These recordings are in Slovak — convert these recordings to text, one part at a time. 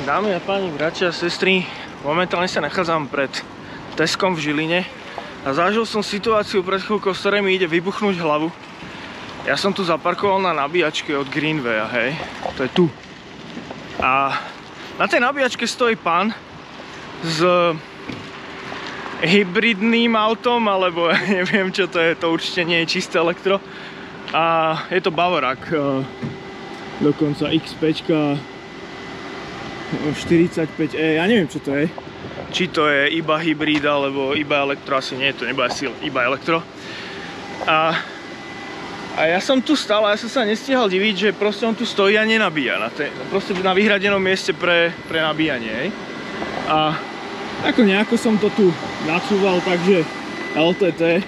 Dámy a páni, bratia a sestry, momentálne sa nachádzam pred Teskom v Žiline a zažil som situáciu pred chvíľkou, z ktorej mi ide vybuchnúť hlavu. Ja som tu zaparkoval na nabíjačke od Greenwaya, hej, to je tu. A na tej nabíjačke stojí pán s hybridným autom, alebo ja neviem čo to je, to určite nie je čisté elektro. A je to Bavorák, dokonca XP 45E, ja neviem čo to je. Či to je iba hybrid, alebo iba elektro, asi nie, to nebude asi iba elektro. A ja som tu stál a ja som sa nestihal diviť, že proste on tu stojí a nenabíja. Proste na vyhradenom mieste pre nabíjanie, hej. A ako nejako som to tu nacúval, takže LTT.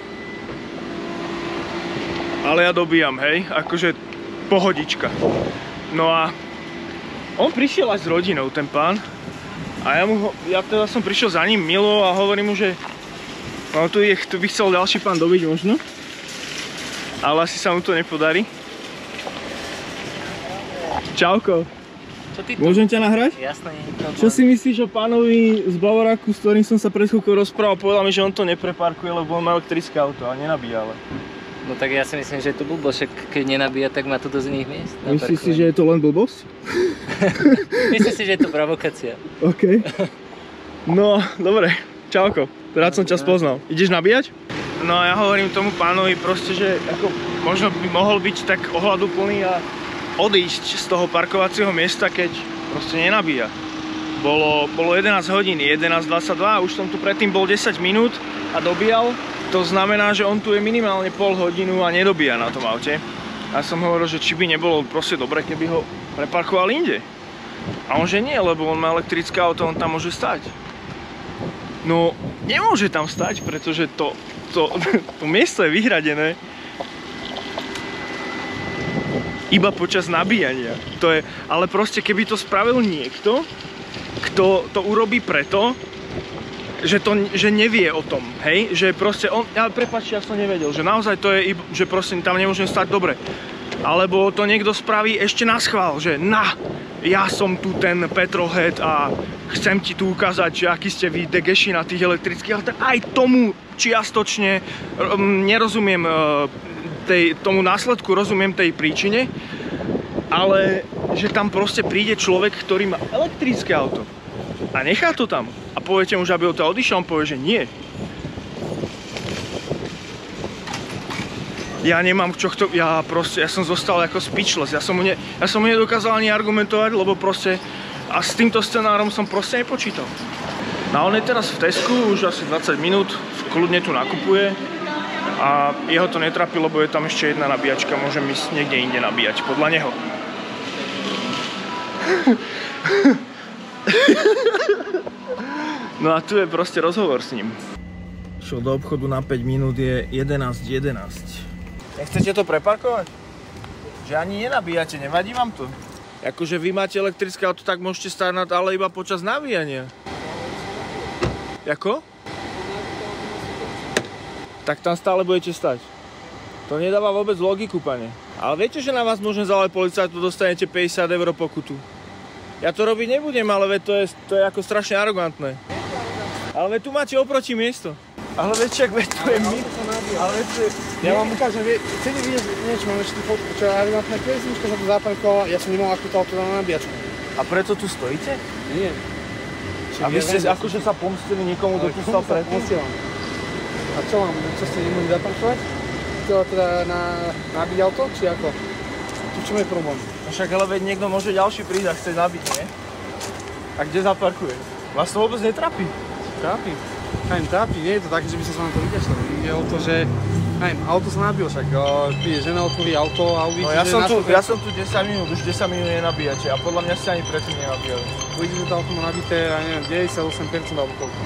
Ale ja dobíjam, hej, akože pohodička. No a on prišiel aj s rodinou, ten pán. A ja teda som prišiel za ním milo a hovorím mu, že no, tu by chcel ďalší pán dobiť možno. Ale asi sa mu to nepodarí. Čauko. Čo ty tu? Môžem ťa nahrať? Jasné. Čo si myslíš o pánovi z Bavoráku, s ktorým som sa pred chvíľkou rozprával? Povedal mi, že on to nepreparkuje, lebo on má elektrické auto a nenabíja, ale... No tak ja si myslím, že je to blbosť, však keď nenabíja, tak má tu dosť iných miest. Myslíš si, že je to len blbosť? Myslím si, že je to provokácia. OK. No, dobre. Čauko. Rád som ťa spoznal. Ideš nabíjať? No a ja hovorím tomu pánovi proste, že ako možno by mohol byť tak ohľaduplný a odísť z toho parkovacieho miesta, keď proste nenabíja. Bolo 11 hodín, 11:22, už som tu predtým bol 10 minút a dobíjal. To znamená, že on tu je minimálne pol hodinu a nedobíja na tom aute. A som hovoril, že či by nebolo proste dobre, keby ho preparkoval inde. A on že nie, lebo on má elektrické auto, on tam môže stať. No, nemôže tam stať, pretože to miesto je vyhradené iba počas nabíjania. Ale proste, keby to spravil niekto, kto to urobí preto, že nevie o tom, hej? Že proste on, ale prepáčte, ja som nevedel, že naozaj to je, že proste tam nemôžem stať dobre. Alebo to niekto spraví ešte naschvál, že ja som tu ten petrolhead a chcem ti tu ukázať, že aký ste vy degeši na tých elektrických, ale aj tomu čiastočne nerozumiem tomu následku, rozumiem tej príčine, ale že tam proste príde človek, ktorý má elektrické auto a nechá to tam a poviete mu, že aby to odišiel, on povie, že nie. Ja nemám ja som zostal ako speechless, ja som mu nedokázal ani argumentovať, lebo proste a s týmto scenárom som proste nepočítal. No on je teraz v Tesku, už asi 20 minút, kľudne tu nakupuje a jeho to netrapí, lebo je tam ešte jedna nabíjačka, môžem ísť niekde inde nabíjať, podľa neho. No a tu je proste rozhovor s ním. Šiel do obchodu na 5 minút, je 11:11. Nechcete to preparkovať? Že ani nenabíjate, nevadí vám to? Akože vy máte elektrické auto, tak môžete stáť ale iba počas nabíjania. Jako? Tak tam stále budete stať. To nedáva vôbec logiku, pane. Ale viete, že na vás môžem zavolať policajtu, dostanete 50 € pokutu. Ja to robiť nebudem, ale to je ako strašne arogantné. Ale tu máte oproti miesto. Ale viete, ak tu je my. Ale viete, ja vám ukážem, chcete vidieť niečo, mám ešte tú fotku, čo je arogantné, kresnička sa tu zaparkovala, ja som nemohol akúto auto na nabíjačku. A preto tu stojíte? Nie. A vy ste akože sa pomstili niekomu, kto tu stal predtým? A čo mám, čo ste nemohli zaparkovať? Teda nabiť auto, či ako? Tu čom je problém? No však ale veď niekto môže ďalší prísť a chce nabiť, nie? A kde zaparkuje? Vás to vôbec netrápi? Trápi. Trápi, nie je to tak, že by som sa na to vyťažil. Ide o to, že auto sa nabilo, však príde žena, otvorí auto a uvidíte, no ja som tu 10 minút, už 10 minút nenabíjate a podľa mňa ste ani predtým nenabíjali. Uvidíte, že to auto má nabité, ja neviem, 98% alebo koľko.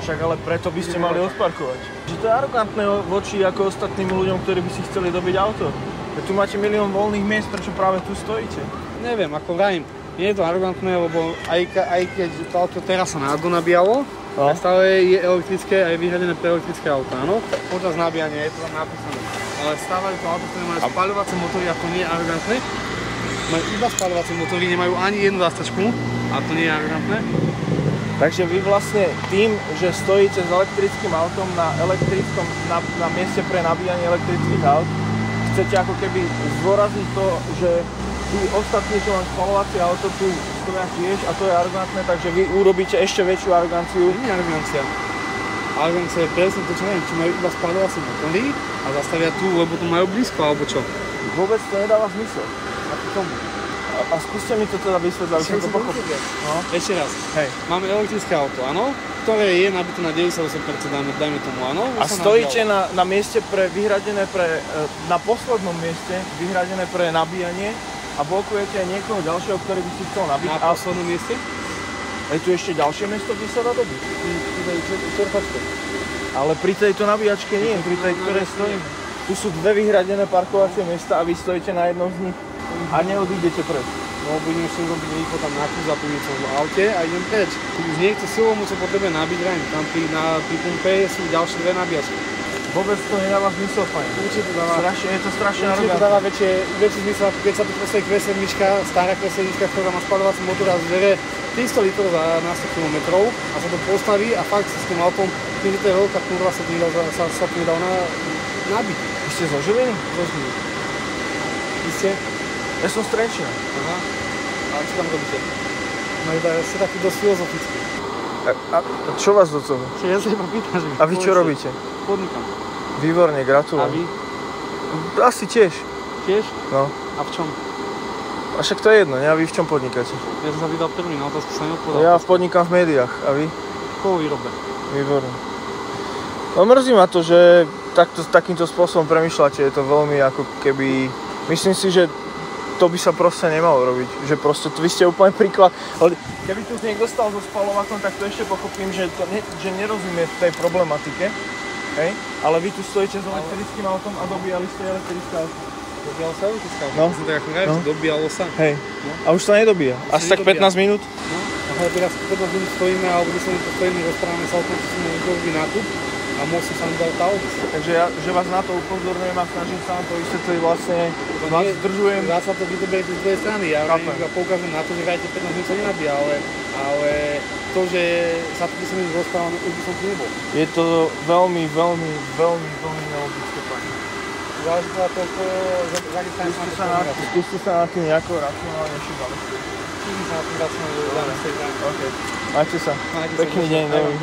Však ale preto by ste mali odparkovať. Že to je arogantné voči ako ostatným ľuďom, ktorí by si chceli dobiť auto. Veď tu máte milión voľných miest, prečo práve tu stojíte? Neviem, ako vrajím, nie je to arogantné, lebo aj keď to auto teraz sa nabíjalo, a stále je elektrické a je vyhradené pre elektrické auto, áno? Počas nabíjania je to tam napísané. Ale stávajú to auto, ktoré majú spaľovacie motory, ako nie je arogantné. Majú iba spaľovacie motory, nemajú ani jednu zástačku. A to nie je arrogantné? Takže vy vlastne tým, že stojíte s elektrickým autom na mieste pre nabíjanie elektrických aut, chcete ako keby zdôrazniť to, že tí ostatní, čo mám spalovacie auto, tu stoja tiež a to je arogantné, takže vy urobíte ešte väčšiu aroganciu. Nie je arogancia. Arogancia je presne to, čo neviem, či majú iba spadovacie motory a zastavia tu, lebo tu majú blízko, alebo čo? Vôbec to nedáva zmysel. A k tomu. A skúste mi to teda vysvetliť, aby som to pochopil. No. Ešte raz. Hej. Máme elektrické auto, áno, ktoré je nabité na 98%, dajme tomu, áno. A stojíte na mieste vyhradené na poslednom mieste vyhradené pre nabíjanie a blokujete aj niekoho ďalšieho, ktorý by si chcel nabiť. Na poslednom mieste? Je tu ešte ďalšie miesto, kde sa dá dobiť. Čerpačke. Ale pri tejto nabíjačke nie, pri tej, ktorej stojíme. Tu sú dve vyhradené parkovacie miesta a vy stojíte na jednom z nich a neodídete preč. No, budem ešte robiť rýchlo tam na kus, zapojím som v aute a idem preč. Keď už niekto silou mu sa potrebuje nabiť, tam pri pumpe sú ďalšie dve nabíjačky. Vôbec to nedáva zmysel, pani. Určite to dáva. Je to strašne Určite to arogantné. dáva väčší zmysel, keď sa tu postaví kreselnička, stará kreselnička, ktorá má spadovací motor a zvere 300 litrov na 100 km a sa to postaví a fakt s tým autom, keď to je veľká kurva, sa to nedal nabiť. Vy ste zo Žiliny? Zo Žiliny. Vy ste? Ja som z Trenčína. Aha. A čo tam robíte? No iba ste taký dosť filozofický. A čo vás do toho? Ja sa iba pýtam, že... A vy čo robíte? Podnikám. Výborne, A gratulujem. vy? Asi tiež. Tiež? No. A v čom? A však to je jedno, ne? A vy v čom podnikáte? Ja som sa vydal prvý, na otázku sa neodpovedal. Ja podnikám v médiách. A vy? Koho výrobe? Výborne. No mrzí ma to, že takýmto spôsobom premýšľate. Je to veľmi ako keby... Myslím si, že to by sa proste nemalo robiť. Že proste vy ste úplne príklad. Ale keby tu niekto stal so spalovakom, tak to ešte pochopím, že nerozumie tej problematike. Hej? Ale vy tu stojíte s elektrickým autom a dobíjali ste elektrické auto. Dobíjalo sa elektrická auto? No. Ja som tak ako že dobíjalo sa. Hej. A už to nedobíja. Asi tak 15 minút? No. A teraz 15 minút stojíme, alebo 10 minút stojíme, rozprávame sa o tom, čo sme urobili nákup a môžem sa mi dal tá odísť. Takže ja, že vás na to upozorňujem a snažím sa vám to vysvetliť vlastne, vás zdržujem. Dá sa to vydoberieť z druhej strany, ja poukážem na to, že vrajte 15 minút sa nenabíja, ale to, že sa tu 10 minút rozprávame, už by som tu nebol. Je to veľmi nelogické, pani. Záleží to na to, Skúste sa na tým nejako racionálnejšie zamyslieť. Skúsim sa na tým racionálne zamyslieť. OK. Majte sa. Pekný deň, neviem.